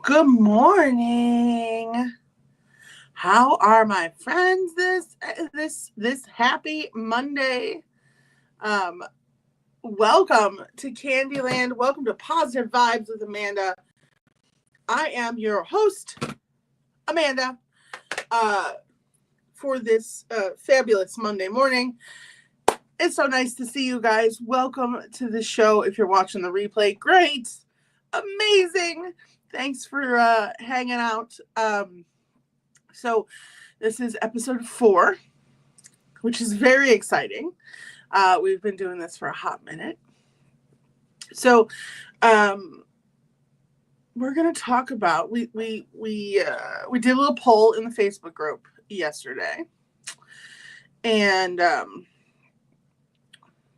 Good morning. How are my friends this happy Monday? Welcome to Candyland. Welcome to Positive Vibes with Amanda. I am your host, Amanda, for this fabulous Monday morning. It's so nice to see you guys. Welcome to the show. If you're watching the replay, great, amazing. Thanks for hanging out. So this is episode 4, which is very exciting. We've been doing this for a hot minute. So we're going to talk about, we did a little poll in the Facebook group yesterday. And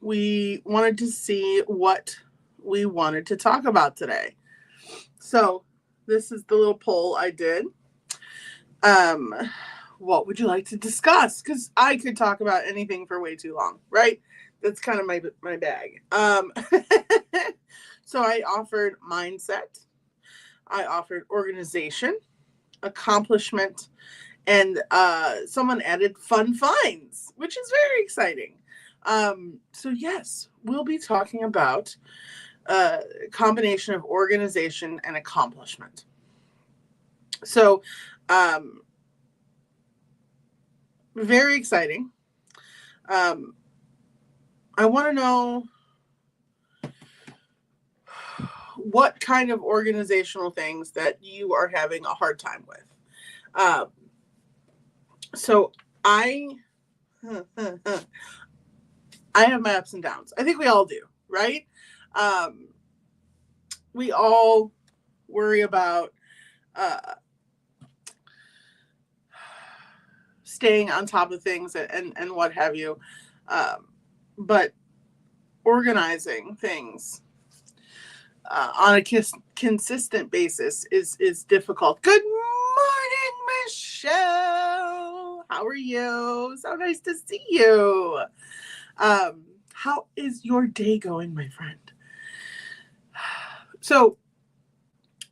we wanted to see what we wanted to talk about today. So this is the little poll I did. What would you like to discuss? Because I could talk about anything for way too long, right? That's kind of my bag. So I offered mindset. I offered organization, accomplishment, and someone added fun finds, which is very exciting. So yes, we'll be talking about a combination of organization and accomplishment. So, very exciting. I want to know what kind of organizational things that you are having a hard time with. So I have my ups and downs. I think we all do, right? We all worry about staying on top of things and what have you. But organizing things on a consistent basis is difficult. Good morning, Michelle. How are you? So nice to see you. How is your day going, my friend? So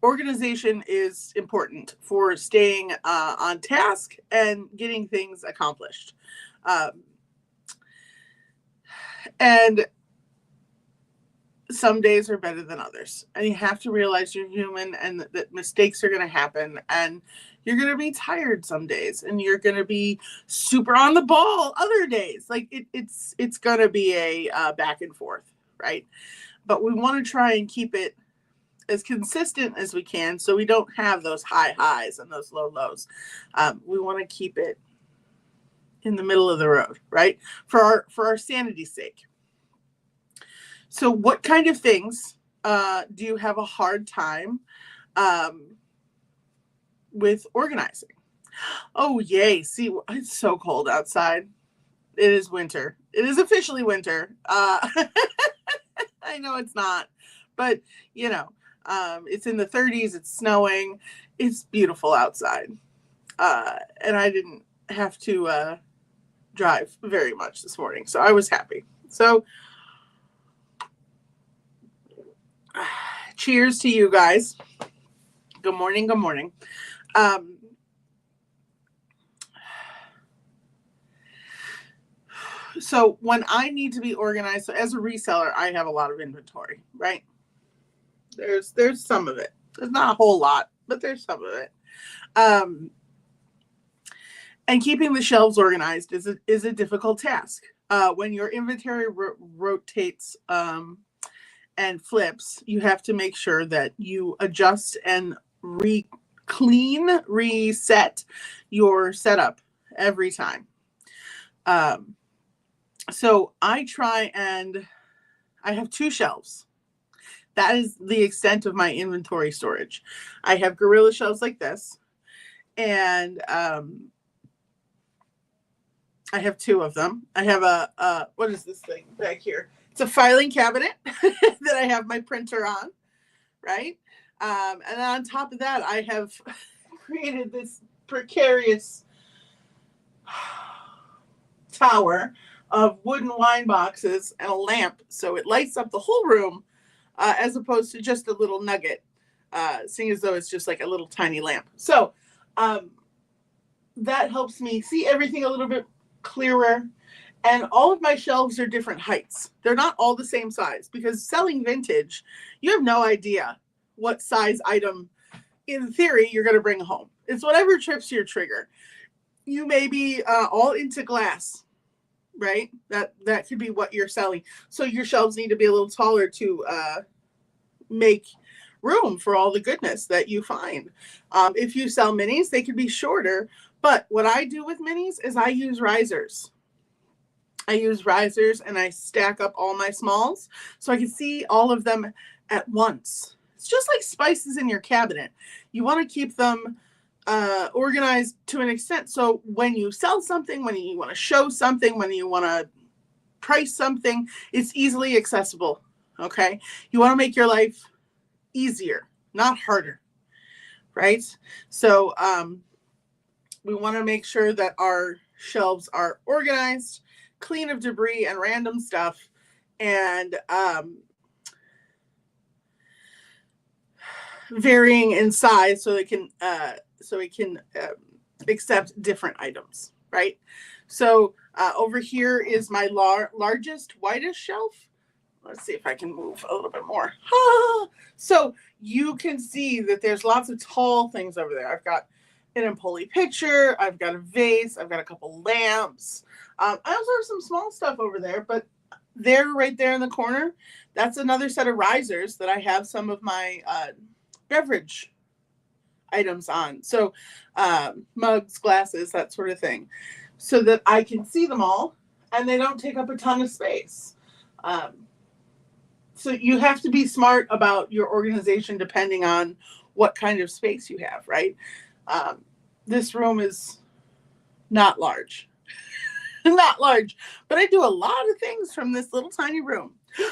organization is important for staying on task and getting things accomplished. And some days are better than others. And you have to realize you're human and that mistakes are going to happen. And you're going to be tired some days. And you're going to be super on the ball other days. Like it's going to be a back and forth, right? But we want to try and keep it as consistent as we can so we don't have those high highs and those low lows. We want to keep it in the middle of the road, right? For our sanity's sake. So what kind of things do you have a hard time with organizing? Oh, yay. See, it's so cold outside. It is winter. It is officially winter. I know it's not, but you know, it's in the 30s. It's snowing. It's beautiful outside. And I didn't have to drive very much this morning. So I was happy. So cheers to you guys. Good morning. Good morning. So when I need to be organized, so as a reseller, I have a lot of inventory, right? There's some of it. There's not a whole lot, but there's some of it. And keeping the shelves organized is a difficult task. When your inventory rotates and flips, you have to make sure that you adjust and reset your setup every time. So I try and I have 2 shelves. That is the extent of my inventory storage. I have gorilla shelves like this, and I have 2 of them. I have a what is this thing back here? It's a filing cabinet that I have my printer on, right? And then on top of that, I have created this precarious tower of wooden wine boxes and a lamp, so it lights up the whole room, as opposed to just a little nugget seeing as though it's just like a little tiny lamp. So that helps me see everything a little bit clearer. And all of my shelves are different heights. They're not all the same size, because selling vintage, you have no idea what size item, in theory, you're going to bring home. It's whatever trips your trigger. You may be all into glass, right? That could be what you're selling. So your shelves need to be a little taller to make room for all the goodness that you find. If you sell minis, they could be shorter. But what I do with minis is I use risers. I use risers and I stack up all my smalls so I can see all of them at once. It's just like spices in your cabinet. You want to keep them organized to an extent. So when you sell something, when you want to show something, when you want to price something, it's easily accessible. Okay. You want to make your life easier, not harder. Right. So we want to make sure that our shelves are organized, clean of debris and random stuff, and varying in size so it can accept different items, right? So over here is my largest, widest shelf. Let's see if I can move a little bit more. So you can see that there's lots of tall things over there. I've got an Empoli picture. I've got a vase. I've got a couple lamps. I also have some small stuff over there, but there, right there in the corner, that's another set of risers that I have some of my beverage items on. So mugs, glasses, that sort of thing, so that I can see them all and they don't take up a ton of space. So you have to be smart about your organization depending on what kind of space you have, right? This room is not large. Not large, but I do a lot of things from this little tiny room. Connie!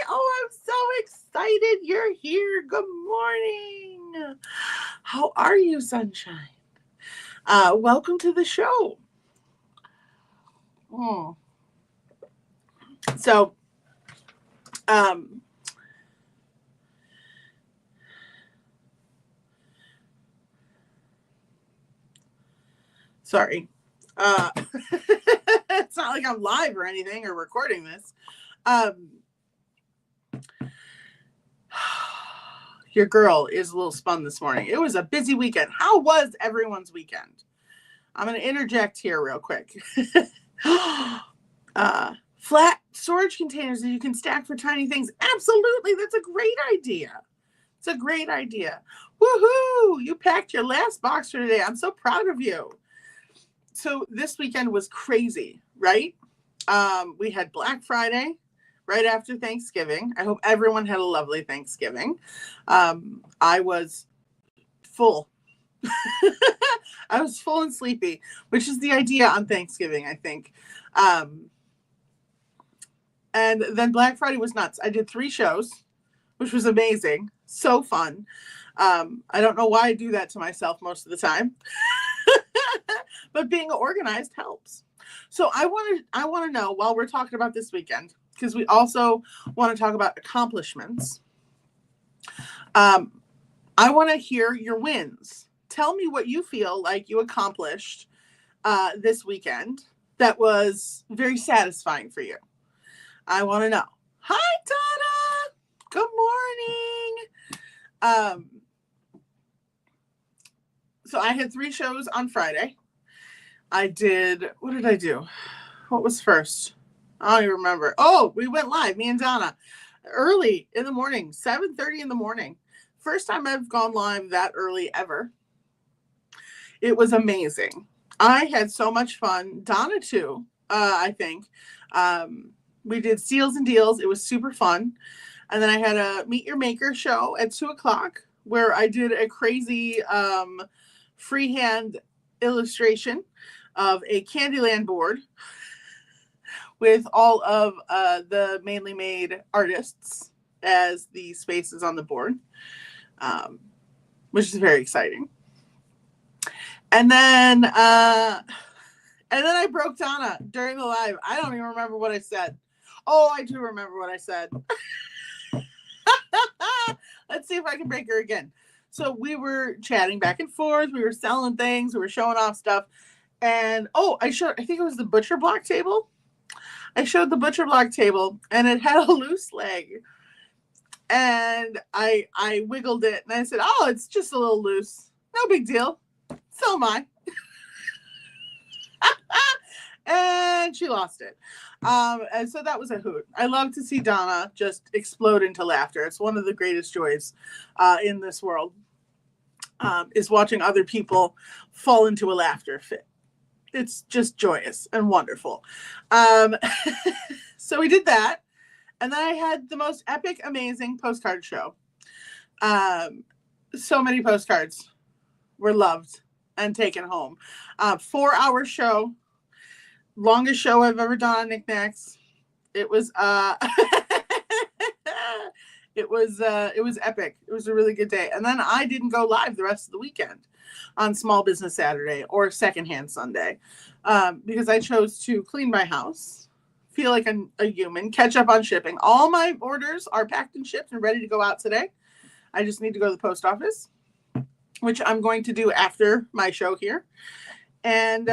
Oh, I'm so excited you're here. Good morning. How are you, sunshine? Welcome to the show. So, sorry. It's not like I'm live or anything or recording this. Your girl is a little spun this morning. It was a busy weekend. How was everyone's weekend? I'm going to interject here real quick. Flat storage containers that you can stack for tiny things. Absolutely. That's a great idea. It's a great idea. Woohoo! You packed your last box for today. I'm so proud of you. So this weekend was crazy, right? We had Black Friday right after Thanksgiving. I hope everyone had a lovely Thanksgiving. I was full. I was full and sleepy, which is the idea on Thanksgiving, I think. And then Black Friday was nuts. I did 3 shows, which was amazing. So fun. I don't know why I do that to myself most of the time. But being organized helps. So I want to know, while we're talking about this weekend, because we also want to talk about accomplishments. I want to hear your wins. Tell me what you feel like you accomplished this weekend that was very satisfying for you. I want to know. Hi, Donna. Good morning. So I had 3 shows on Friday. What did I do? What was first? I don't even remember. Oh, we went live, me and Donna, early in the morning, 7:30 in the morning. First time I've gone live that early ever. It was amazing. I had so much fun. Donna too, I think. We did Steals and Deals. It was super fun. And then I had a Meet Your Maker show at 2:00 where I did a crazy freehand illustration of a Candyland board with all of the Mainly Made artists as the spaces on the board, which is very exciting. And then I broke Donna during the live. I don't even remember what I said. Oh, I do remember what I said. Let's let's see if I can break her again. So we were chatting back and forth. We were selling things. We were showing off stuff. And I think it was the butcher block table. I showed the butcher block table and it had a loose leg. And I wiggled it and I said, oh, it's just a little loose. No big deal. So am I. And she lost it. And so that was a hoot. I love to see Donna just explode into laughter. It's one of the greatest joys in this world, is watching other people fall into a laughter fit. It's just joyous and wonderful. So we did that. And then I had the most epic, amazing postcard show. So many postcards were loved and taken home. 4-hour show. Longest show I've ever done on Knickknacks. It was it was epic. It was a really good day. And then I didn't go live the rest of the weekend on Small Business Saturday or Secondhand Sunday, because I chose to clean my house, feel like a human, catch up on shipping. All my orders are packed and shipped and ready to go out today. I just need to go to the post office, which I'm going to do after my show here. And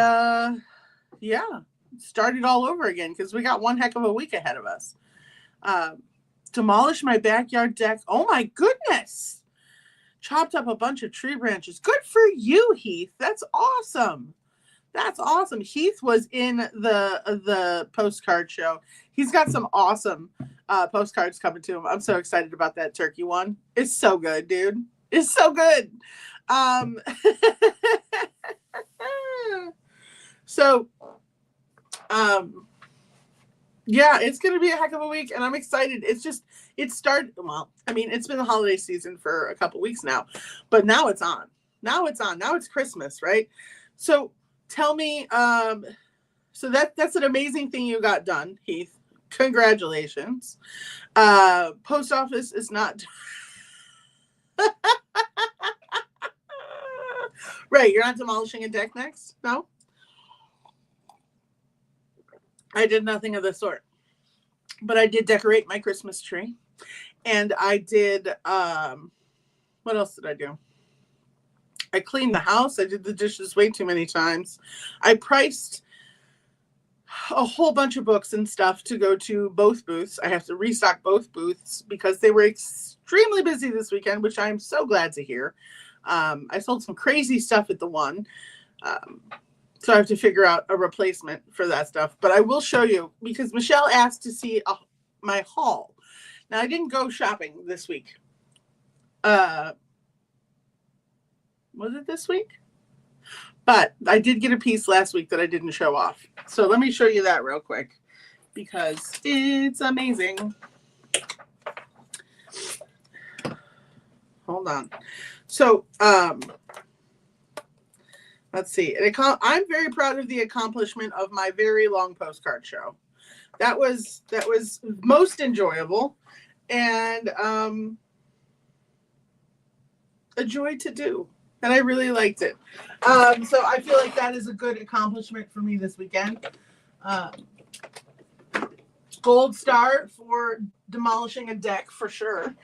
start it all over again because we got one heck of a week ahead of us. Demolish my backyard deck. Oh my goodness. Chopped up a bunch of tree branches. Good for you, Heath. That's awesome. That's awesome. Heath was in the postcard show. He's got some awesome postcards coming to him. I'm so excited about that turkey one. It's so good, dude. It's so good. It's going to be a heck of a week and I'm excited. It's been the holiday season for a couple weeks now, but now it's on. Now it's Christmas, right? So tell me, so that's an amazing thing you got done, Heath. Congratulations. Post office is not right. You're not demolishing a deck next? No? I did nothing of the sort, but I did decorate my Christmas tree, and I did, what else did I do? I cleaned the house. I did the dishes way too many times. I priced a whole bunch of books and stuff to go to both booths. I have to restock both booths because they were extremely busy this weekend, which I'm so glad to hear. I sold some crazy stuff at the one. So I have to figure out a replacement for that stuff. But I will show you because Michelle asked to see my haul. Now, I didn't go shopping this week. Was it this week? But I did get a piece last week that I didn't show off. So let me show you that real quick because it's amazing. Hold on. So, let's see. I'm very proud of the accomplishment of my very long postcard show. That was most enjoyable and a joy to do. And I really liked it. So I feel like that is a good accomplishment for me this weekend. Gold star for demolishing a deck for sure.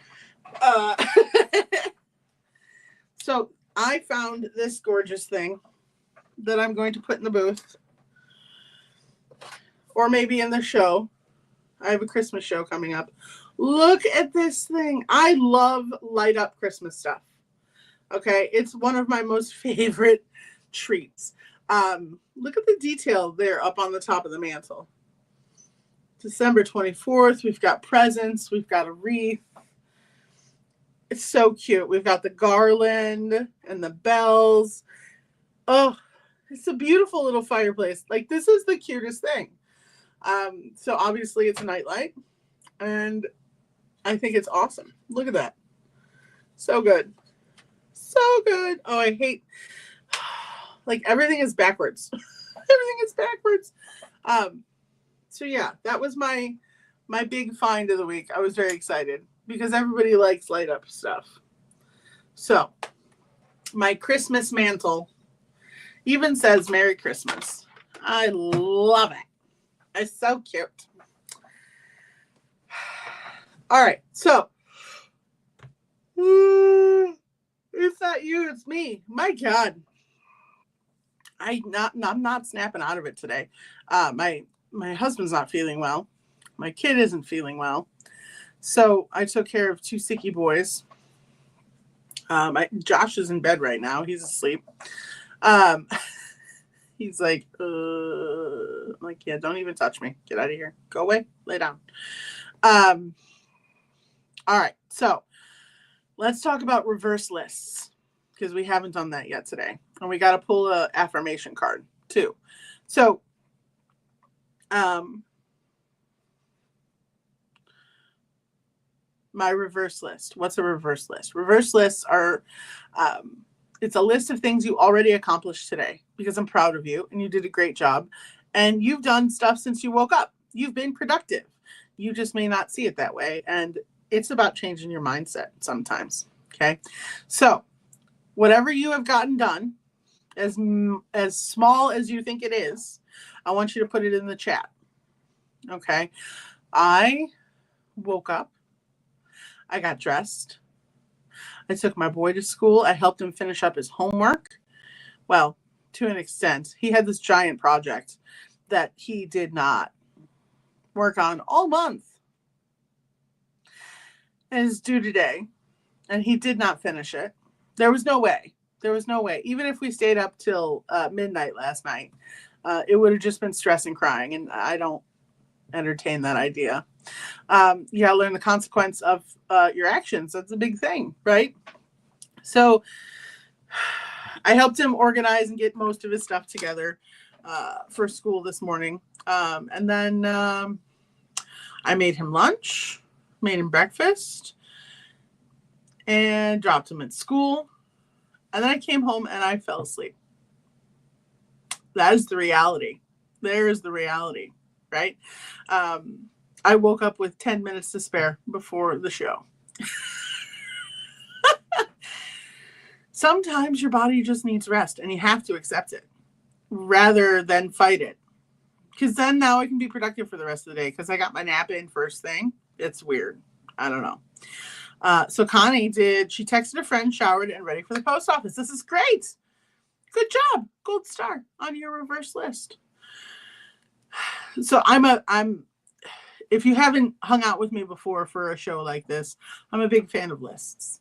So I found this gorgeous thing that I'm going to put in the booth or maybe in the show. I have a Christmas show coming up. Look at this thing. I love light up Christmas stuff. Okay. It's one of my most favorite treats. Look at the detail there up on the top of the mantle. December 24th. We've got presents. We've got a wreath. It's so cute. We've got the garland and the bells. Oh, it's a beautiful little fireplace. Like, this is the cutest thing. So obviously it's a nightlight and I think it's awesome. Look at that. So good. So good. Oh, I hate, like, everything is backwards. Everything is backwards. So yeah, that was my big find of the week. I was very excited because everybody likes light up stuff. So my Christmas mantle even says Merry Christmas. I love it. It's so cute. All right. So you, it's me. My God. I'm not snapping out of it today. My husband's not feeling well. My kid isn't feeling well. So I took care of two sicky boys. Josh is in bed right now. He's asleep. Um, he's like, I'm like, yeah, don't even touch me. Get out of here. Go away. Lay down. All right. So let's talk about reverse lists because we haven't done that yet today. And we got to pull a affirmation card too. So, my reverse list. What's a reverse list? Reverse lists are, it's a list of things you already accomplished today because I'm proud of you and you did a great job. And you've done stuff since you woke up. You've been productive. You just may not see it that way. And it's about changing your mindset sometimes. Okay. So whatever you have gotten done, as small as you think it is, I want you to put it in the chat. Okay. I woke up. I got dressed. I took my boy to school. I helped him finish up his homework. Well, to an extent, he had this giant project that he did not work on all month. And it's due today. And he did not finish it. There was no way. Even if we stayed up till midnight last night, it would have just been stress and crying. And I don't entertain that idea. You gotta learn the consequence of your actions. That's a big thing, right? So I helped him organize and get most of his stuff together for school this morning. And then I made him lunch, made him breakfast, and dropped him at school. And then I came home and I fell asleep. That is the reality. There is the reality, right? I woke up with 10 minutes to spare before the show. Sometimes your body just needs rest and you have to accept it rather than fight it. Because then now I can be productive for the rest of the day because I got my nap in first thing. It's weird. I don't know. So Connie she texted a friend, showered, and ready for the post office. This is great. Good job. Gold star on your reverse list. So if you haven't hung out with me before for a show like this, I'm a big fan of lists.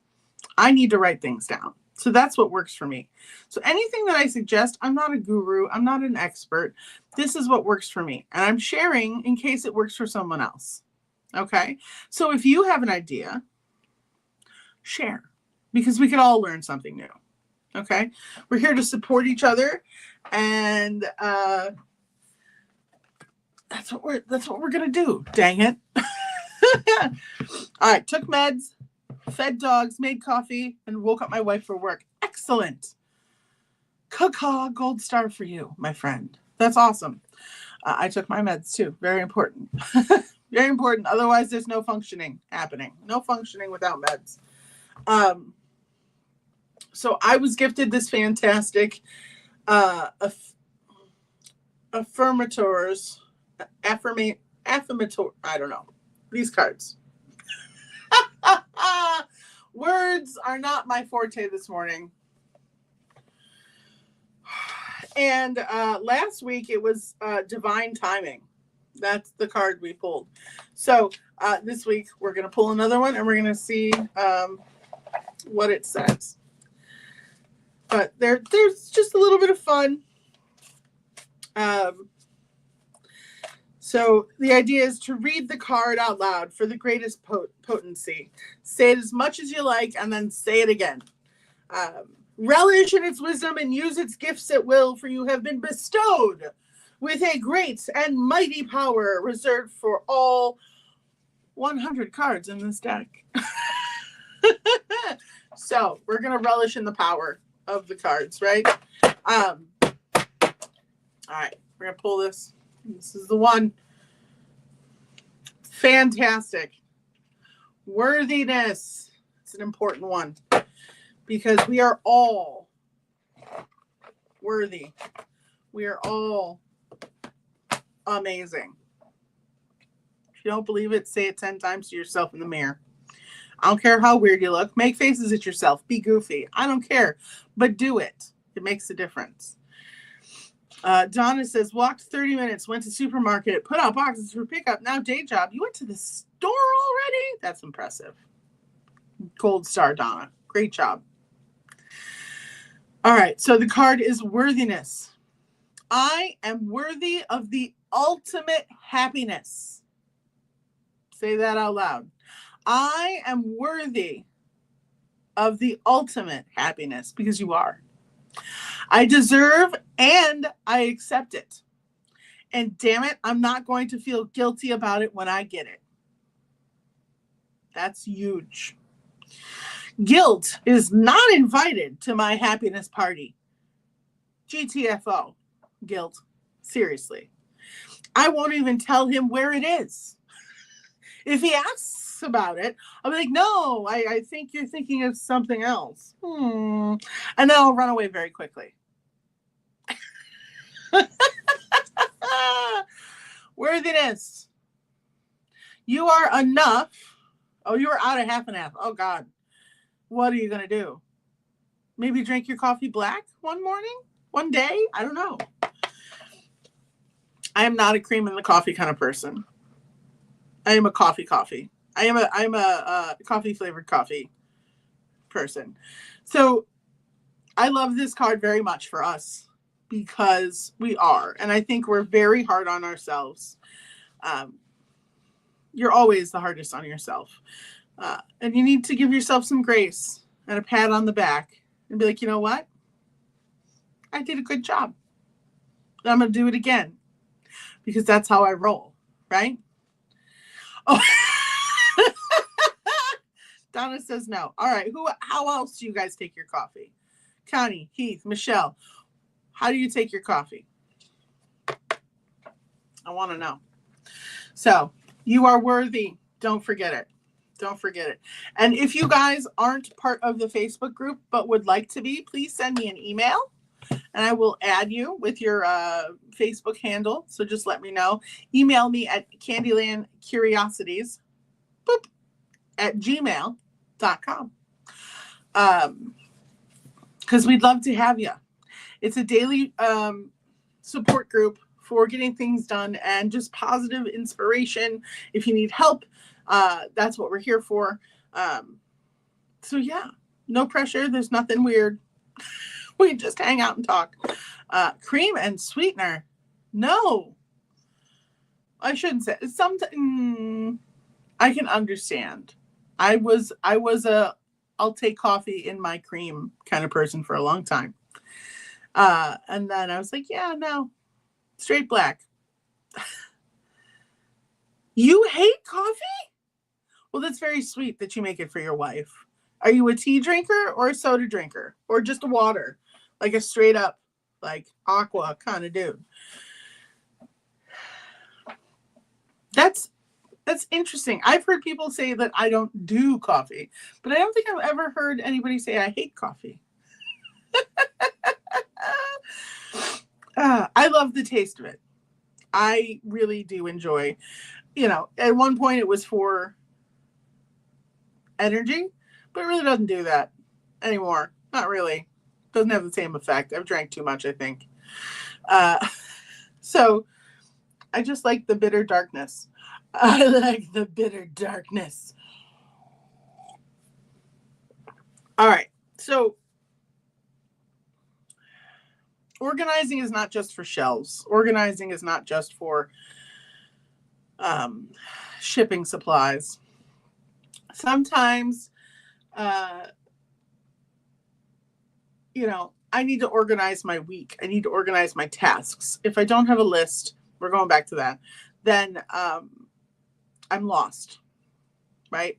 I need to write things down. So that's what works for me. So anything that I suggest, I'm not a guru. I'm not an expert. This is what works for me. And I'm sharing in case it works for someone else. Okay. So if you have an idea, share because we could all learn something new. Okay. We're here to support each other. And that's what we're going to do. Dang it. All right. Took meds. Fed dogs, made coffee, and woke up my wife for work. Excellent. Caw, gold star for you, my friend. That's awesome. I took my meds too. Very important. Very important. Otherwise, there's no functioning happening. No functioning without meds. So I was gifted this fantastic affirmator, I don't know. These cards. Words are not my forte this morning. And last week it was divine timing. That's the card we pulled. So this week we're going to pull another one and we're going to see what it says. But there's just a little bit of fun. So the idea is to read the card out loud for the greatest potency. Say it as much as you like and then say it again. Relish in its wisdom and use its gifts at will, for you have been bestowed with a great and mighty power reserved for all 100 cards in this deck. So we're going to relish in the power of the cards, right? All right, we're going to pull this. This is the one. Fantastic. Worthiness. It's an important one because we are all worthy. We are all amazing. If you don't believe it, say it 10 times to yourself in the mirror. I don't care how weird you look. Make faces at yourself. Be goofy. I don't care. But do it. It makes a difference. Donna says, walked 30 minutes, went to supermarket, put out boxes for pickup. Now day job. You went to the store already? That's impressive. Gold star, Donna. Great job. All right. So the card is worthiness. I am worthy of the ultimate happiness. Say that out loud. I am worthy of the ultimate happiness, because you are. I deserve and I accept it. And damn it, I'm not going to feel guilty about it when I get it. That's huge. Guilt is not invited to my happiness party. GTFO. Guilt. Seriously. I won't even tell him where it is. If he asks about it, I'll be like, no, I think you're thinking of something else. And then I'll run away very quickly. Worthiness. You are enough. Oh, you are out of half and half. Oh, God. What are you going to do? Maybe drink your coffee black one morning? One day? I don't know. I am not a cream in the coffee kind of person. I am a coffee. I'm a coffee flavored coffee person. So I love this card very much for us because we are. And I think we're very hard on ourselves. You're always the hardest on yourself. And you need to give yourself some grace and a pat on the back and be like, you know what? I did a good job. I'm going to do it again because that's how I roll, right? Oh, Donna says no. All right. How else do you guys take your coffee? Connie, Heath, Michelle, how do you take your coffee? I want to know. So you are worthy. Don't forget it. Don't forget it. And if you guys aren't part of the Facebook group but would like to be, please send me an email and I will add you with your Facebook handle. So just let me know. Email me at candylandcuriosities at gmail.com. Because we'd love to have you. It's a daily support group for getting things done and just positive inspiration. If you need help, that's what we're here for. So yeah, no pressure. There's nothing weird. We just hang out and talk. Cream and sweetener. No, I shouldn't say something. I can understand. I was a I'll take coffee in my cream kind of person for a long time. And then I was like, yeah, no, straight black. You hate coffee? Well, that's very sweet that you make it for your wife. Are you a tea drinker or a soda drinker or just a water? Like a straight up, like aqua kind of dude. That's interesting. I've heard people say that I don't do coffee, but I don't think I've ever heard anybody say I hate coffee. I love the taste of it. I really do enjoy, at one point it was for energy, but it really doesn't do that anymore. Not really. Doesn't have the same effect. I've drank too much, I think. So I just like the bitter darkness. I like the bitter darkness. All right. So organizing is not just for shelves. Organizing is not just for shipping supplies. Sometimes, I need to organize my week. I need to organize my tasks. If I don't have a list, we're going back to that, then I'm lost, right?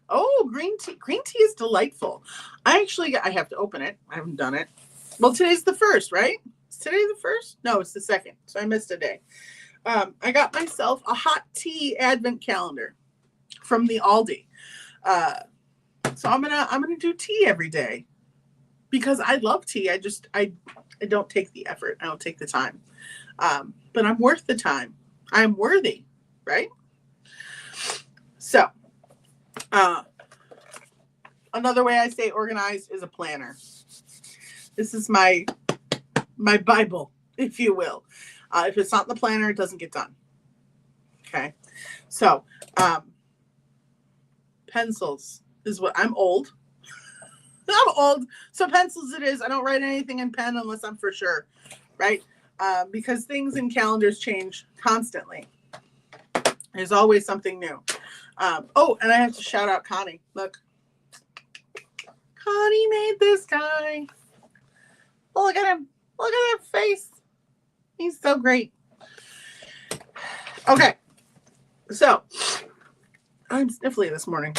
Oh, green tea. Green tea is delightful. I have to open it. I haven't done it. Well, today's the 1st, right? Is today the 1st? No, it's the 2nd. So I missed a day. I got myself a hot tea advent calendar from the Aldi. So I'm gonna do tea every day because I love tea. I don't take the effort. I don't take the time. But I'm worth the time. I'm worthy, right? So Another way I stay organized is a planner. This is my Bible, if you will. If it's not in the planner, it doesn't get done. Okay. So, pencils is what I'm old. I'm old. So pencils it is. I don't write anything in pen unless I'm for sure. Right. Because things in calendars change constantly. There's always something new. Oh, and I have to shout out Connie. Look. Connie made this guy. Oh, look at him. Look at that face. He's so great. Okay. So, I'm sniffly this morning.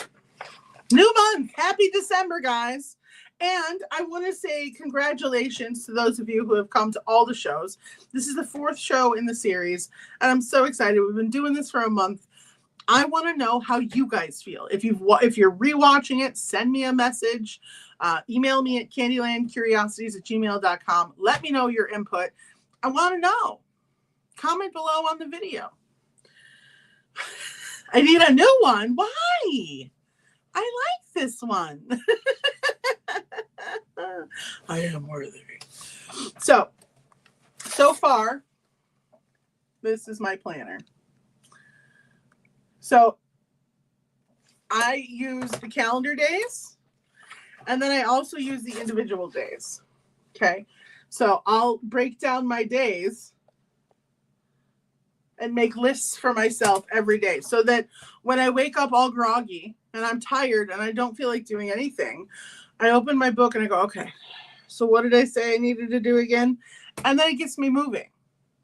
New month. Happy December, guys. And I want to say congratulations to those of you who have come to all the shows. This is the 4th show in the series, and I'm so excited. We've been doing this for a month. I want to know how you guys feel. If you're rewatching it, send me a message. Email me at candylandcuriosities@gmail.com. Let me know your input. I want to know. Comment below on the video. I need a new one. Why? I like this one. I am worthy. So far, this is my planner. So I use the calendar days, and then I also use the individual days. Okay. So I'll break down my days and make lists for myself every day so that when I wake up all groggy and I'm tired and I don't feel like doing anything, I open my book and I go, okay, so what did I say I needed to do again? And then it gets me moving.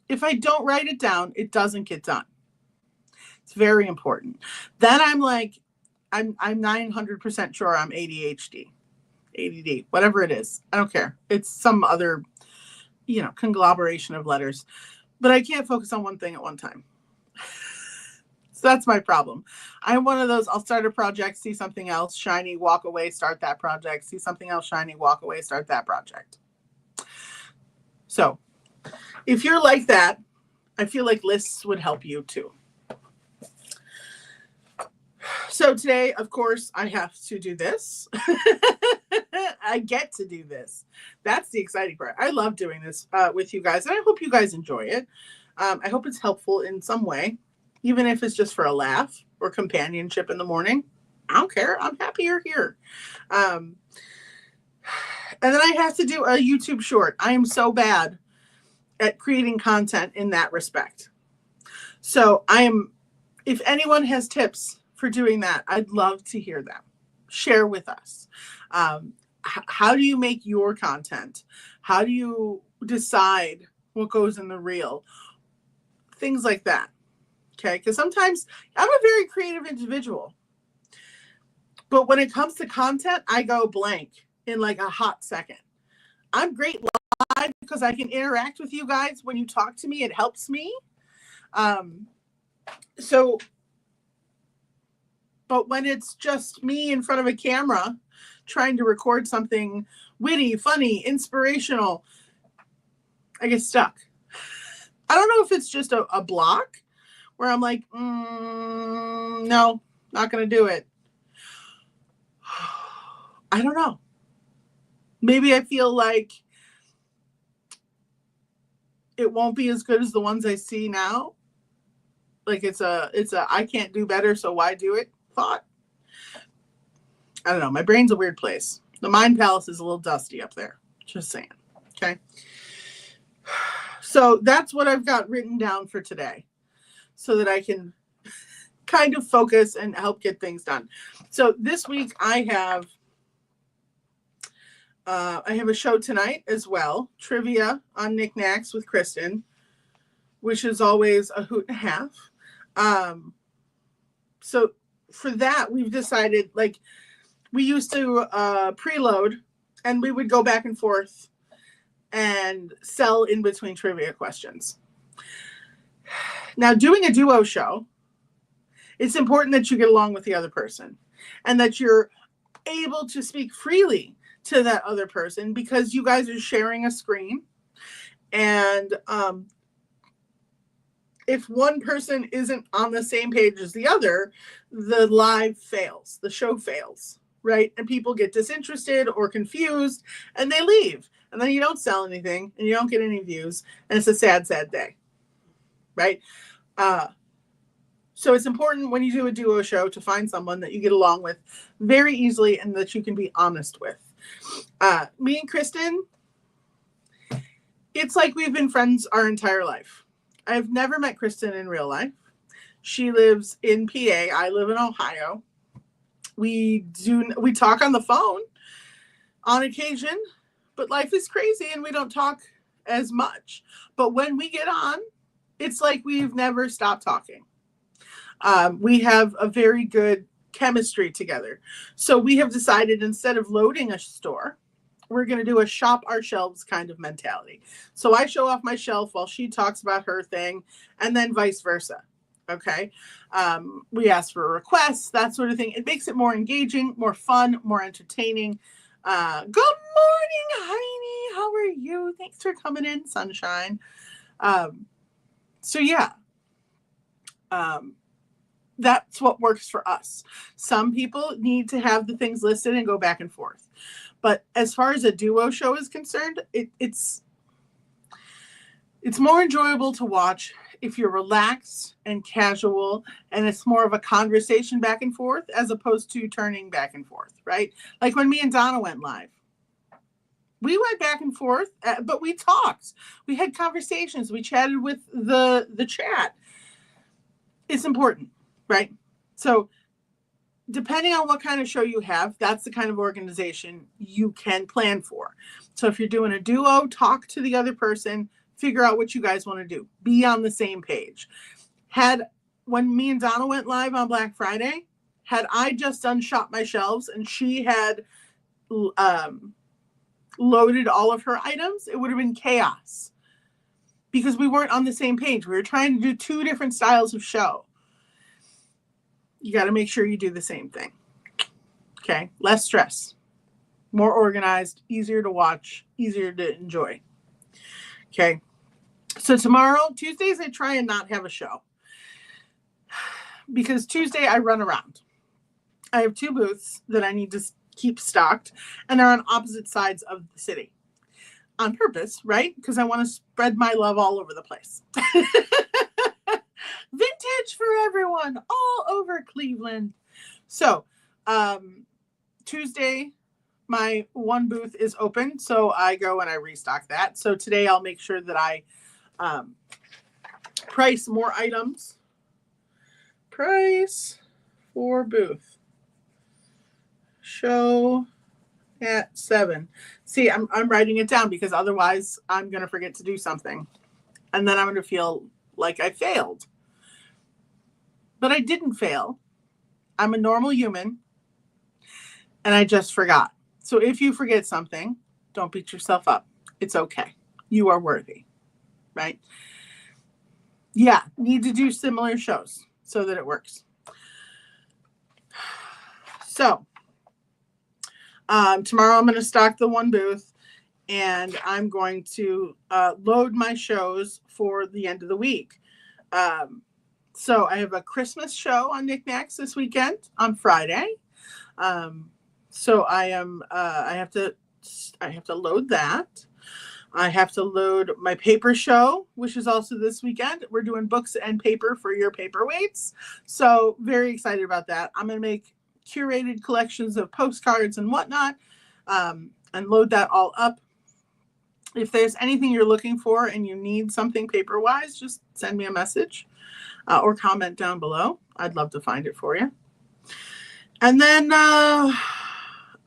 If I don't write it down, it doesn't get done. It's very important. Then I'm like, I'm 900% sure I'm ADHD, ADD, whatever it is. I don't care. It's some other, conglomeration of letters. But I can't focus on one thing at one time. So that's my problem. I'm one of those, I'll start a project, see something else, shiny, walk away, start that project, see something else, shiny, walk away, start that project. So if you're like that, I feel like lists would help you too. So today, of course, I have to do this. I get to do this. That's the exciting part. I love doing this with you guys, and I hope you guys enjoy it. I hope it's helpful in some way, even if it's just for a laugh or companionship in the morning. I don't care. I'm happy you're here. And then I have to do a YouTube short. I am so bad at creating content in that respect. So if anyone has tips for doing that, I'd love to hear them. Share with us. How do you make your content? How do you decide what goes in the reel? Things like that. Okay. Because sometimes I'm a very creative individual, but when it comes to content, I go blank in like a hot second. I'm great live because I can interact with you guys. When you talk to me, it helps me. But when it's just me in front of a camera trying to record something witty, funny, inspirational, I get stuck. I don't know if it's just a block where I'm like, no, not going to do it. I don't know. Maybe I feel like it won't be as good as the ones I see now. Like it's a I can't do better, so why do it thought. I don't know. My brain's a weird place. The mind palace is a little dusty up there. Just saying. Okay. So that's what I've got written down for today so that I can kind of focus and help get things done. So this week I have a show tonight as well. Trivia on knickknacks with Kristen, which is always a hoot and a half. So for that, we've decided, like, we used to preload and we would go back and forth and sell in between trivia questions. Now, doing a duo show, it's important that you get along with the other person and that you're able to speak freely to that other person because you guys are sharing a screen. And if one person isn't on the same page as the other, the live fails, the show fails, right? And people get disinterested or confused and they leave. And then you don't sell anything and you don't get any views. And it's a sad, sad day, right? So it's important when you do a duo show to find someone that you get along with very easily and that you can be honest with. Me and Kristen, it's like we've been friends our entire life. I've never met Kristen in real life. She lives in PA. I live in Ohio. We talk on the phone on occasion, but life is crazy and we don't talk as much. But when we get on, it's like we've never stopped talking. We have a very good chemistry together. So we have decided, instead of loading a store, we're going to do a shop our shelves kind of mentality. So I show off my shelf while she talks about her thing, and then vice versa. Okay. We ask for requests, that sort of thing. It makes it more engaging, more fun, more entertaining. Good morning, Heini. How are you? Thanks for coming in, sunshine. So yeah. That's what works for us. Some people need to have the things listed and go back and forth. But as far as a duo show is concerned, it's more enjoyable to watch if you're relaxed and casual, and it's more of a conversation back and forth as opposed to turning back and forth, right? Like when me and Donna went live. We went back and forth, but we talked. We had conversations. We chatted with the chat. It's important, right? So depending on what kind of show you have, that's the kind of organization you can plan for. So if you're doing a duo, talk to the other person, figure out what you guys want to do. Be on the same page. When me and Donna went live on Black Friday, had I just done Shop My Shelves and she had loaded all of her items, it would have been chaos because we weren't on the same page. We were trying to do two different styles of show. You got to make sure you do the same thing. Okay. Less stress, more organized, easier to watch, easier to enjoy. Okay. So tomorrow, Tuesdays, I try and not have a show because Tuesday I run around. I have two booths that I need to keep stocked, and they're on opposite sides of the city on purpose, right? Because I want to spread my love all over the place. Vintage for everyone all over Cleveland. So Tuesday, my one booth is open, so I go and I restock that. So today I'll make sure that I price more items. Price for booth. Show at 7. See, I'm writing it down because otherwise I'm going to forget to do something. And then I'm going to feel like I failed. But I didn't fail. I'm a normal human. And I just forgot. So if you forget something, don't beat yourself up. It's okay. You are worthy. Right? Yeah, need to do similar shows so that it works. So tomorrow I'm going to stock the one booth, and I'm going to load my shows for the end of the week. So I have a Christmas show on Knickknacks this weekend on Friday. So I have to load that. I have to load my paper show, which is also this weekend. We're doing books and paper for your paperweights. So very excited about that. I'm going to make curated collections of postcards and whatnot, and load that all up. If there's anything you're looking for and you need something paper-wise, just send me a message or comment down below. I'd love to find it for you. And then I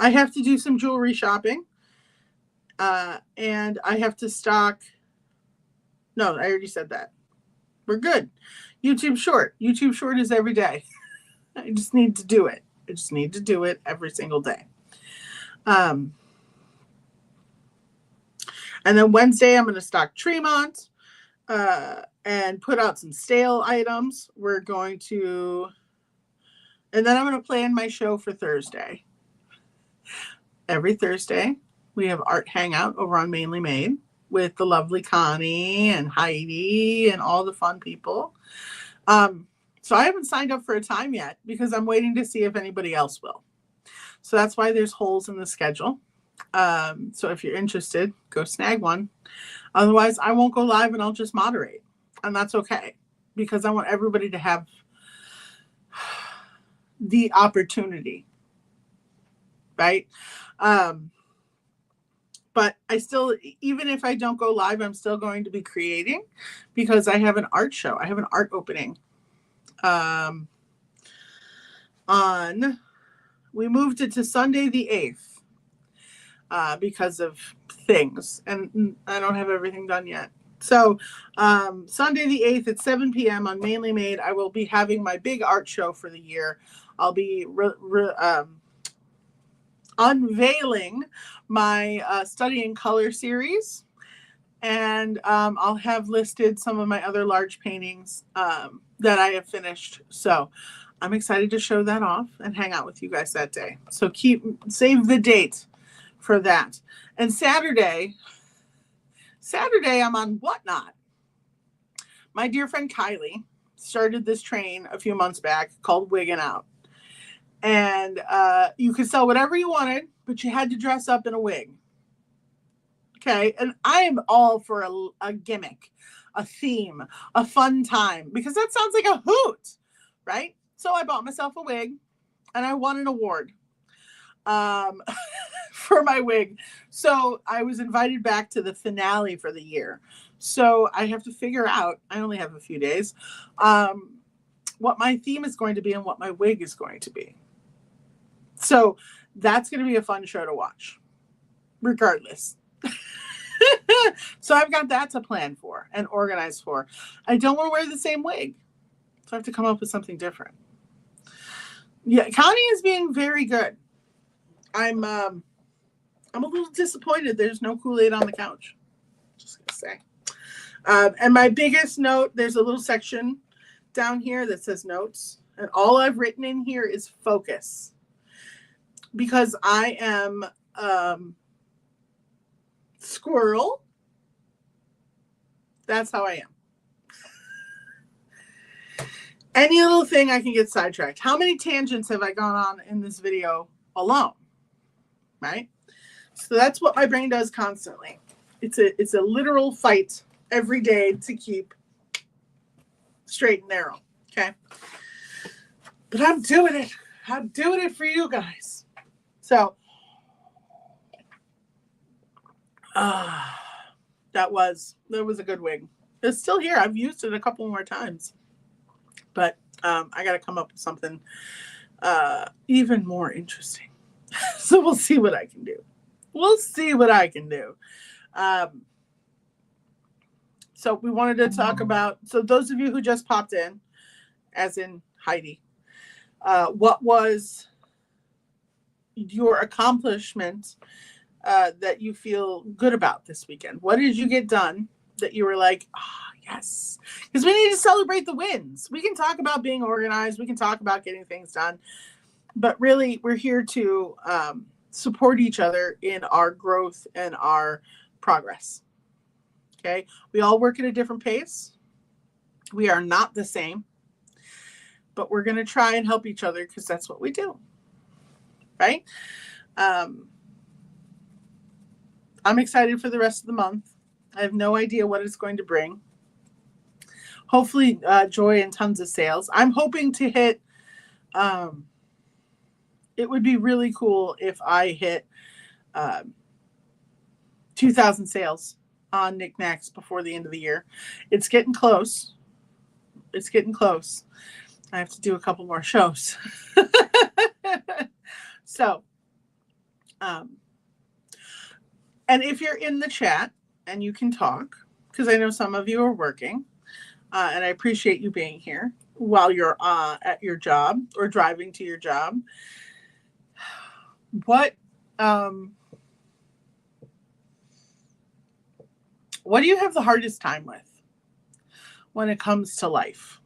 have to do some jewelry shopping. And I have to stock. No, I already said that. We're good. YouTube Short. YouTube Short is every day. I just need to do it. I just need to do it every single day. And then Wednesday, I'm going to stock Tremont and put out some stale items. We're going to, and then I'm going to plan my show for Thursday. Every Thursday, we have Art Hangout over on Mainly Made. with the lovely Connie and Heidi and all the fun people. So I haven't signed up for a time yet because I'm waiting to see if anybody else will. So that's why there's holes in the schedule. So if you're interested, go snag one. Otherwise, I won't go live and I'll just moderate. And that's okay because I want everybody to have the opportunity. Right? But I still, even if I don't go live, I'm still going to be creating because I have an art show. I have an art opening. We moved it to Sunday the 8th because of things, and I don't have everything done yet. So Sunday the 8th at 7 p.m. on Mainly Made, I will be having my big art show for the year. I'll be unveiling my Studying Color series, and I'll have listed some of my other large paintings that I have finished. So I'm excited to show that off and hang out with you guys that day. So save the date for that. And Saturday I'm on Whatnot. My dear friend Kylie started this train a few months back called Wiggin' Out. And you could sell whatever you wanted, but you had to dress up in a wig. Okay. And I am all for a gimmick, a theme, a fun time, because that sounds like a hoot, right? So I bought myself a wig and I won an award for my wig. So I was invited back to the finale for the year. So I have to figure out, I only have a few days, what my theme is going to be and what my wig is going to be. So that's going to be a fun show to watch, regardless. So I've got that to plan for and organize for. I don't want to wear the same wig, so I have to come up with something different. Yeah, Connie is being very good. I'm a little disappointed there's no Kool-Aid on the couch. Just gonna say. And my biggest note, there's a little section down here that says notes, and all I've written in here is focus. Because I am squirrel. That's how I am. Any little thing I can get sidetracked. How many tangents have I gone on in this video alone? Right? So that's what my brain does constantly. It's a literal fight every day to keep straight and narrow. Okay? But I'm doing it. I'm doing it for you guys. So that was a good wig. It's still here. I've used it a couple more times. But I got to come up with something even more interesting. So we'll see what I can do. So we wanted to talk about, so those of you who just popped in, as in Heidi, what was your accomplishment that you feel good about this weekend? What did you get done that you were like, yes? Because we need to celebrate the wins. We can talk about being organized. We can talk about getting things done. But really, we're here to support each other in our growth and our progress. Okay? We all work at a different pace. We are not the same. But we're going to try and help each other because that's what we do. Right? I'm excited for the rest of the month. I have no idea what it's going to bring. Hopefully, joy and tons of sales. I'm hoping to hit, it would be really cool if I hit 2,000 sales on Knickknacks before the end of the year. It's getting close. I have to do a couple more shows. So, and if you're in the chat and you can talk, because I know some of you are working, and I appreciate you being here while you're at your job or driving to your job. What do you have the hardest time with when it comes to life?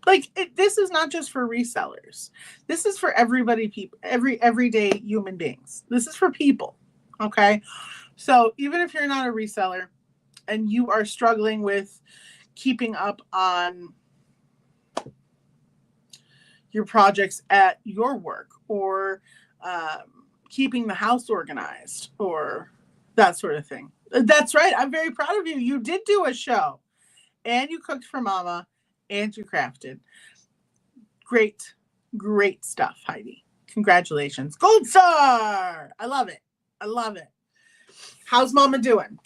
Like, this is not just for resellers. This is for everybody, everyday human beings. This is for people, okay? So even if you're not a reseller and you are struggling with keeping up on your projects at your work, or keeping the house organized, or that sort of thing. That's right. I'm very proud of you. You did do a show and you cooked for mama and you crafted. Great, great stuff, Heidi. Congratulations. Gold star. I love it. I love it. How's mama doing?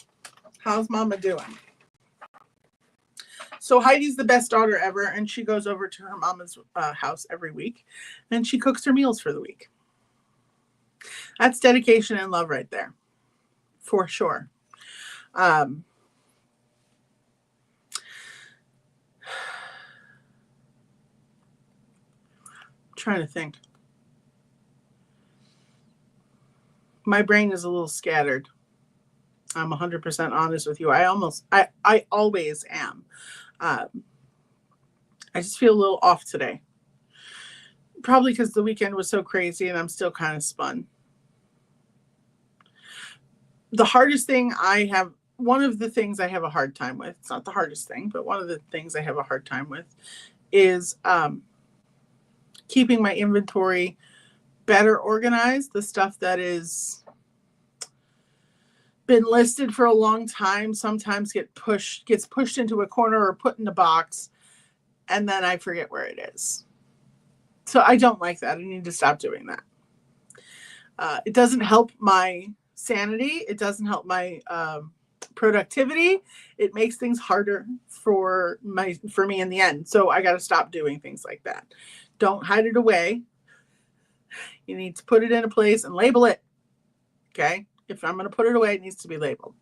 How's mama doing? So Heidi's the best daughter ever, and she goes over to her mama's house every week, and she cooks her meals for the week. That's dedication and love right there, for sure. Trying to think. My brain is a little scattered. I'm 100% honest with you. I always am. I just feel a little off today. Probably because the weekend was so crazy and I'm still kind of spun. The hardest thing one of the things I have a hard time with, it's not the hardest thing, but one of the things I have a hard time with is keeping my inventory better organized. The stuff that is been listed for a long time sometimes gets pushed into a corner or put in a box, and then I forget where it is. So I don't like that. I need to stop doing that. It doesn't help my sanity. It doesn't help my productivity. It makes things harder for me in the end. So I got to stop doing things like that. Don't hide it away. You need to put it in a place and label it. Okay? If I'm going to put it away, it needs to be labeled.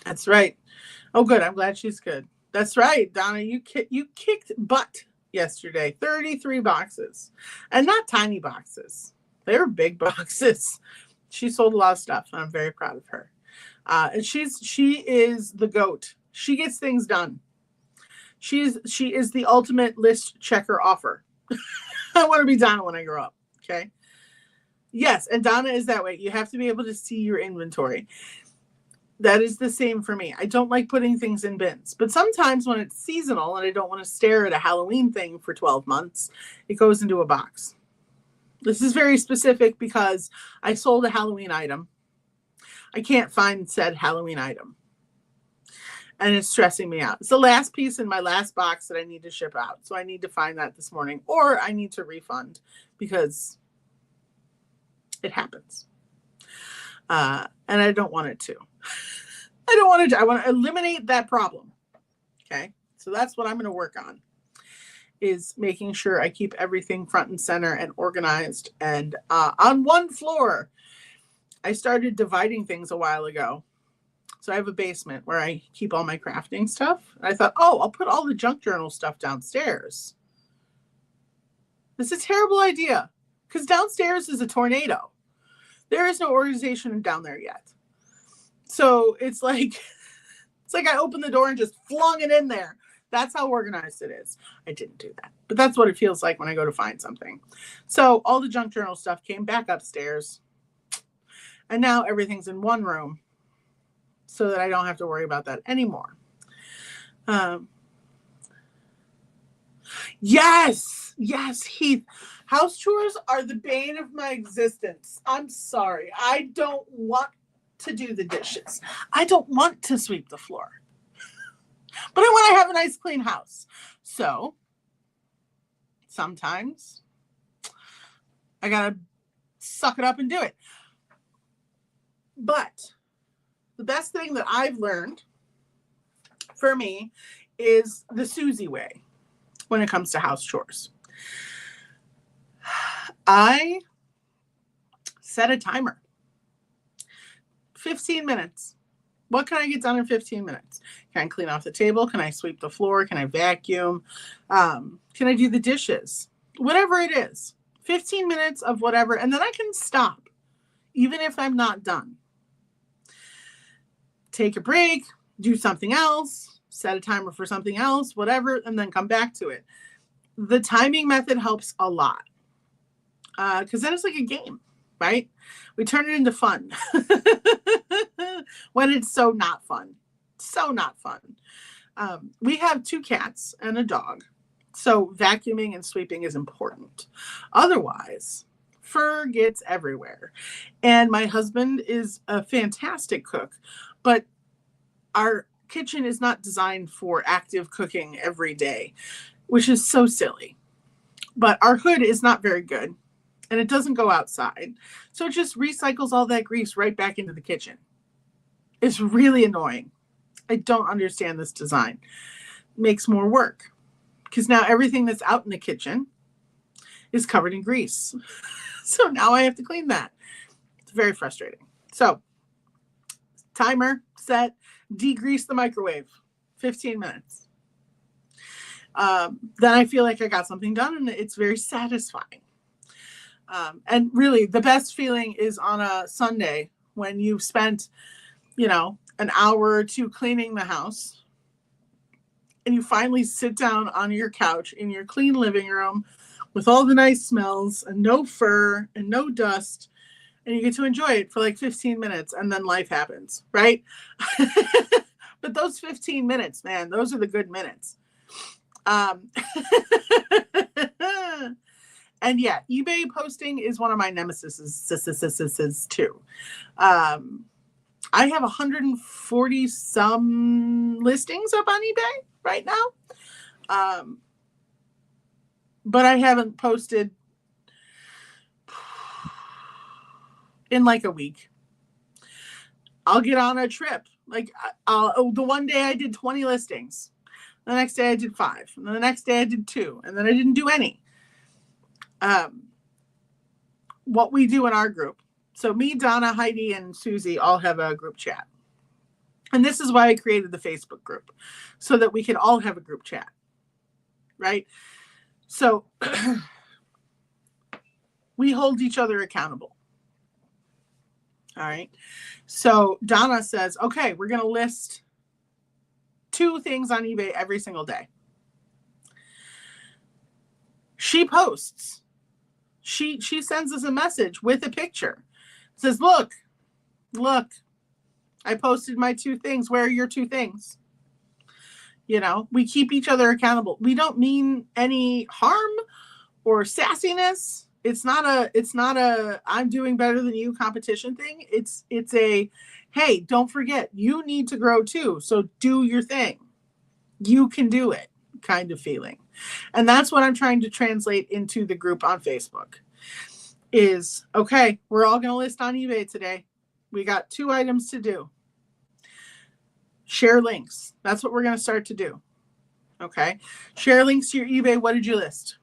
That's right. Oh, good. I'm glad she's good. That's right, Donna. You kicked butt yesterday. 33 boxes. And not tiny boxes. They were big boxes. She sold a lot of stuff, and I'm very proud of her. And she is the GOAT. She gets things done. She is the ultimate list checker offer. I want to be Donna when I grow up. Okay. Yes, and Donna is that way. You have to be able to see your inventory. That is the same for me. I don't like putting things in bins, but sometimes when it's seasonal and I don't want to stare at a Halloween thing for 12 months, it goes into a box. This is very specific because I sold a Halloween item. I can't find said Halloween item. And it's stressing me out. It's the last piece in my last box that I need to ship out. So I need to find that this morning, or I need to refund because it happens. And I don't want it to. I want to eliminate that problem. Okay. So that's what I'm going to work on, is making sure I keep everything front and center and organized and on one floor. I started dividing things a while ago. So I have a basement where I keep all my crafting stuff. And I thought, I'll put all the junk journal stuff downstairs. This is a terrible idea because downstairs is a tornado. There is no organization down there yet. So it's like I opened the door and just flung it in there. That's how organized it is. I didn't do that, but that's what it feels like when I go to find something. So all the junk journal stuff came back upstairs, and now everything's in one room so that I don't have to worry about that anymore. Yes, Heath. House chores are the bane of my existence. I'm sorry. I don't want to do the dishes. I don't want to sweep the floor. But I want to have a nice clean house. So sometimes I got to suck it up and do it. But the best thing that I've learned for me is the Susie way when it comes to house chores. I set a timer. 15 minutes. What can I get done in 15 minutes? Can I clean off the table? Can I sweep the floor? Can I vacuum? Can I do the dishes? Whatever it is. 15 minutes of whatever, and then I can stop, even if I'm not done. Take a break, do something else, set a timer for something else, whatever, and then come back to it. The timing method helps a lot because then it's like a game. right? We turn it into fun when it's so not fun. So not fun. We have 2 cats and a dog. So vacuuming and sweeping is important. Otherwise, fur gets everywhere. And my husband is a fantastic cook, but our kitchen is not designed for active cooking every day, which is so silly. But our hood is not very good, and it doesn't go outside. So it just recycles all that grease right back into the kitchen. It's really annoying. I don't understand this design. It makes more work because now everything that's out in the kitchen is covered in grease. So now I have to clean that. It's very frustrating. So timer set, degrease the microwave, 15 minutes. Then I feel like I got something done, and it's very satisfying. And really, the best feeling is on a Sunday when you've spent, an hour or two cleaning the house, and you finally sit down on your couch in your clean living room with all the nice smells and no fur and no dust, and you get to enjoy it for like 15 minutes, and then life happens, right? But those 15 minutes, man, those are the good minutes. And yeah, eBay posting is one of my nemesis too. I have 140 some listings up on eBay right now. But I haven't posted in like a week. I'll get on a trip. Like the one day I did 20 listings. The next day I did 5. And then the next day I did 2. And then I didn't do any. What we do in our group. So me, Donna, Heidi, and Susie all have a group chat. And this is why I created the Facebook group. So that we can all have a group chat. Right? So we hold each other accountable. All right. So Donna says, okay, we're going to list 2 things on eBay every single day. She posts. She sends us a message with a picture. Says, look, I posted my 2 things. Where are your 2 things? We keep each other accountable. We don't mean any harm or sassiness. It's not a I'm doing better than you competition thing. It's a, hey, don't forget, you need to grow too. So do your thing. You can do it kind of feeling. And that's what I'm trying to translate into the group on Facebook is, okay, we're all going to list on eBay today. We got 2 items to do. Share links. That's what we're going to start to do. Okay. Share links to your eBay. What did you list?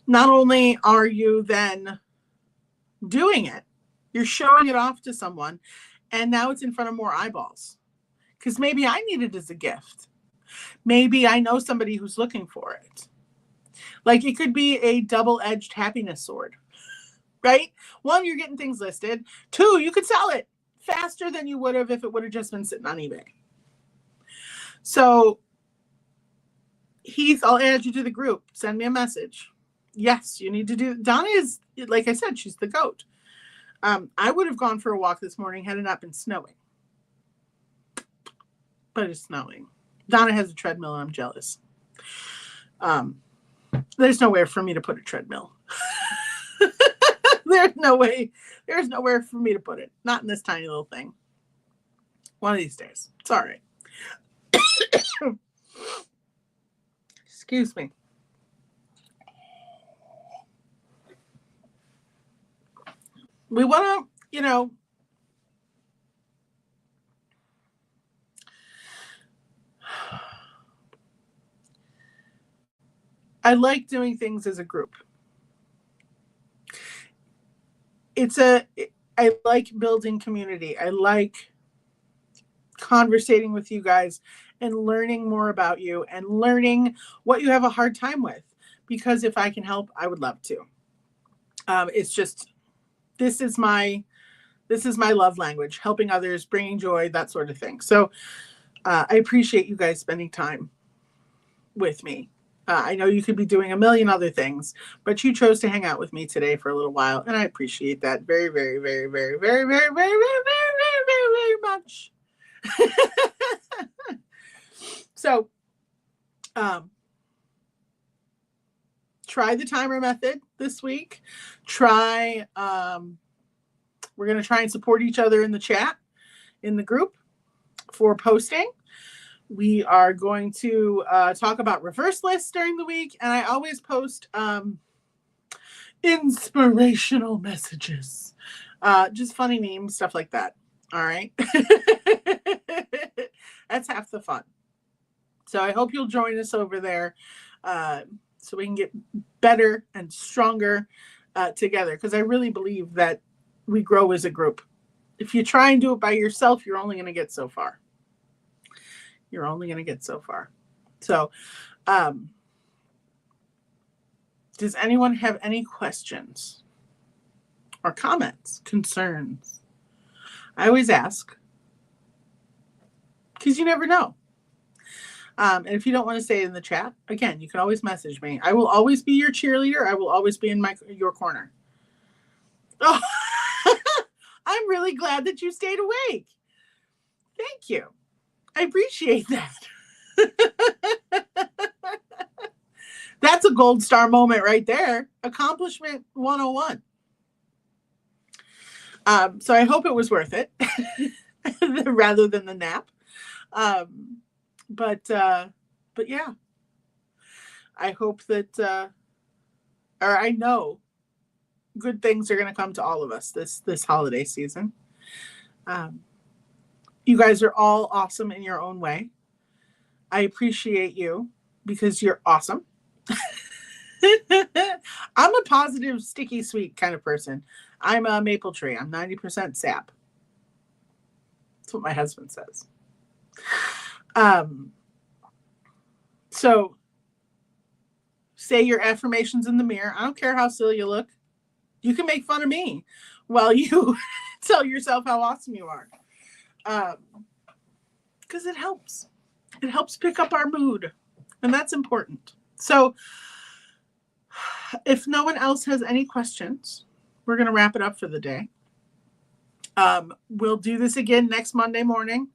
Not only are you then doing it, you're showing it off to someone, and now it's in front of more eyeballs. Because maybe I need it as a gift. Maybe I know somebody who's looking for it. Like it could be a double-edged happiness sword, right? 1, you're getting things listed. 2, you could sell it faster than you would have if it would have just been sitting on eBay. So Heath, I'll add you to the group. Send me a message. Yes, you need to do. Donna is, like I said, she's the goat. I would have gone for a walk this morning had it not been snowing. But it's snowing. Donna has a treadmill and I'm jealous. There's nowhere for me to put a treadmill. There's nowhere for me to put it. Not in this tiny little thing. One of these days. It's all right. Excuse me. We want to, I like doing things as a group. I like building community. I like conversating with you guys and learning more about you and learning what you have a hard time with. Because if I can help, I would love to. It's just, this is my love language, helping others, bringing joy, that sort of thing. So I appreciate you guys spending time with me I know you could be doing a million other things, but you chose to hang out with me today for a little while, and I appreciate that very, very, very, very, very, very, very, very, very, very, very much. So, try the timer method this week. We're going to try and support each other in the chat, in the group for posting. We are going to talk about reverse lists during the week, and I always post inspirational messages, just funny memes, stuff like that. All right. That's half the fun. So I hope you'll join us over there so we can get better and stronger together, because I really believe that we grow as a group. If you try and do it by yourself, you're only going to get so far. You're only going to get so far. So, does anyone have any questions or comments, concerns? I always ask, because you never know. And if you don't want to say it in the chat, again, you can always message me. I will always be your cheerleader. I will always be in your corner. Oh, I'm really glad that you stayed awake. Thank you. I appreciate that. That's a gold star moment right there. Accomplishment 101. So I hope it was worth it rather than the nap. But yeah, I hope that, or I know good things are going to come to all of us this holiday season. You guys are all awesome in your own way. I appreciate you because you're awesome. I'm a positive, sticky, sweet kind of person. I'm a maple tree. I'm 90% sap. That's what my husband says. So say your affirmations in the mirror. I don't care how silly you look. You can make fun of me while you tell yourself how awesome you are. Because it helps. It helps pick up our mood. And that's important. So if no one else has any questions, we're going to wrap it up for the day. We'll do this again next Monday morning,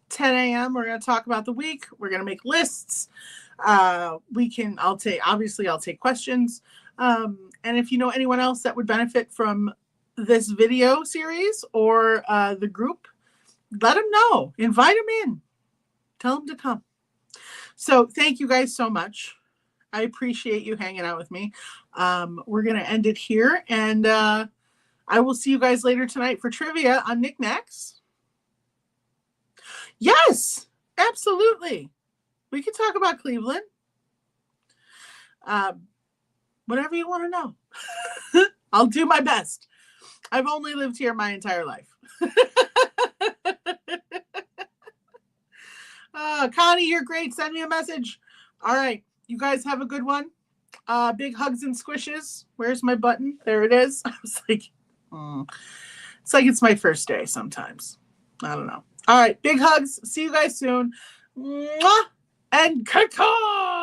10 a.m. We're going to talk about the week. We're going to make lists. I'll take questions. And if you know anyone else that would benefit from this video series or the group, let them know. Invite them in. Tell them to come. So thank you guys so much. I appreciate you hanging out with me. We're going to end it here. And I will see you guys later tonight for trivia on knickknacks. Yes, absolutely. We can talk about Cleveland. Whatever you want to know. I'll do my best. I've only lived here my entire life. Connie, you're great. Send me a message. All right. You guys have a good one. Big hugs and squishes. Where's my button? There it is. I was like, it's like it's my first day sometimes. I don't know. All right. Big hugs. See you guys soon. Mwah! And caw-caw!